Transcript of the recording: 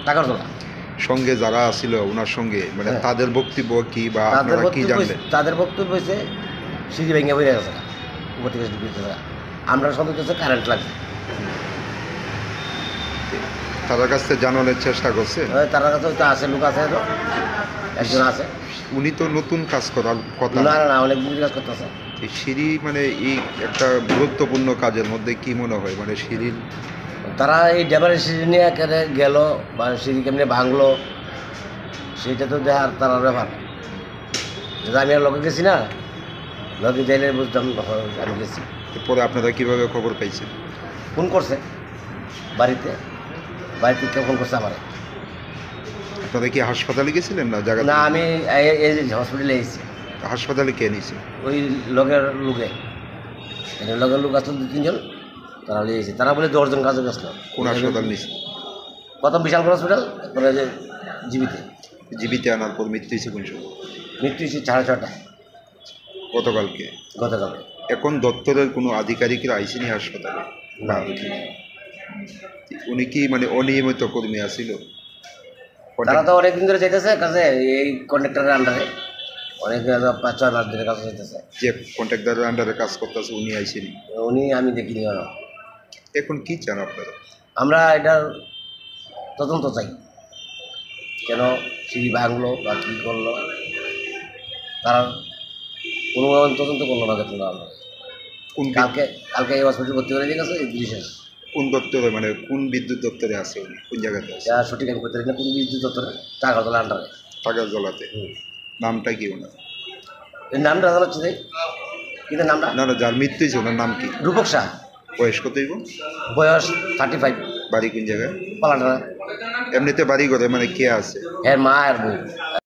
টাকারতলা। সঙ্গে যারা ছিল ওনার সঙ্গে মানে তাদের বক্তব্য কি বা আপনারা কি জানলেন? তাদের বক্তব্য হয়েছে সিঁড়ি ভেঙে বেরিয়ে গেছে না, উপর থেকে আমরা সন্দেহ করছে কারেন্ট লাগবে। তাদের কাছ থেকে জানানোর চেষ্টা করছে। তার কাছে হয়তো আছে, লোক আছে, একজন আছে। উনি তো নতুন কাজ করার কথা না, না, অনেক দিন কাজ করতেছে। এই সিঁড়ি মানে এই একটা গুরুত্বপূর্ণ কাজের মধ্যে কি মনে হয় মানে সিঁড়ির তারা এই ড্রাইভারের সিঁড়ি নিয়ে একেবারে গেল বা সিঁড়ি কেমনি ভাঙলো সেইটা তো দেখার তারা ব্যাপার। আমি আর লোকে গেছি না, লোকে যাইলে বুঝতাম আমি গেছি। পরে আপনারা কিভাবে খবর পাইছেন? ফোন করছে বাড়িতে, বাড়িতে কেউ ফোন করছে আমার। আপনারা কি হাসপাতালে গেছিলেন না জায়গা? না, আমি এই যে হসপিটালে এসেছি। হাসপাতালে কে নিয়েছে? ওই লগের লোক আসলো 2-3 জন, তারা নিয়ে এসেছে। তারা বলে 10 জন কাজে গেছিলো। কোন হাসপাতাল নিয়েছে? প্রথম বিশালগড় হসপিটাল, তারপরে যে জীবিতে। জীবিতে আনার পর মৃত্যু হয়েছে কোন সময়? মৃত্যু হয়েছে 6:30 গতকালকে। গতকালকে। এখন দপ্তরের কোনো আধিকারিকরা আইসেনি হাসপাতালে? না, দেখি। উনি কি মানে অনিয়মিত কর্মী আসিল? তারা তো অনেকদিন ধরে চাইতেছে কাছে, এই কন্ট্রাক্টরের আন্ডারে অনেক 5-6 মাস ধরে কাজ চাইতেছে। যে কন্ট্রাক্টরের আন্ডারে কাজ করতেছে উনি আইসেনি? উনি আমি দেখিনি। এখন কি চান আপনারা? আমরা এটার তদন্ত চাই, কেন সিঁড়ি ভাঙলো বা কী করলো, তারা কোনো তদন্ত করলো না, দেখলো না। আমরা কোন কালকে এই হসপিটাল ভর্তি করে দিয়ে গেছে, এই বিশেষ। কোন দপ্তরে মানে কোন বিদ্যুৎ দপ্তরে আছে উনি? কোন জায়গাতে আছে? যা সঠিক আমি করতে পারি না, কোন বিদ্যুৎ দপ্তরে, টাকাতলা আন্ডারে। টাকারতলাতে। নামটা কি ওনার? এর নামটা জানাচ্ছি তাই, কিন্তু নামটা না না, যার মৃত্যু হয়েছে ওনার নাম কি? রূপক শাহ। বয়স কত হইব? বয়স 35। বাড়ি কোন জায়গায়? পালাটা। এমনিতে বাড়ি করে মানে কে আছে? হ্যাঁ, মা আর বউ।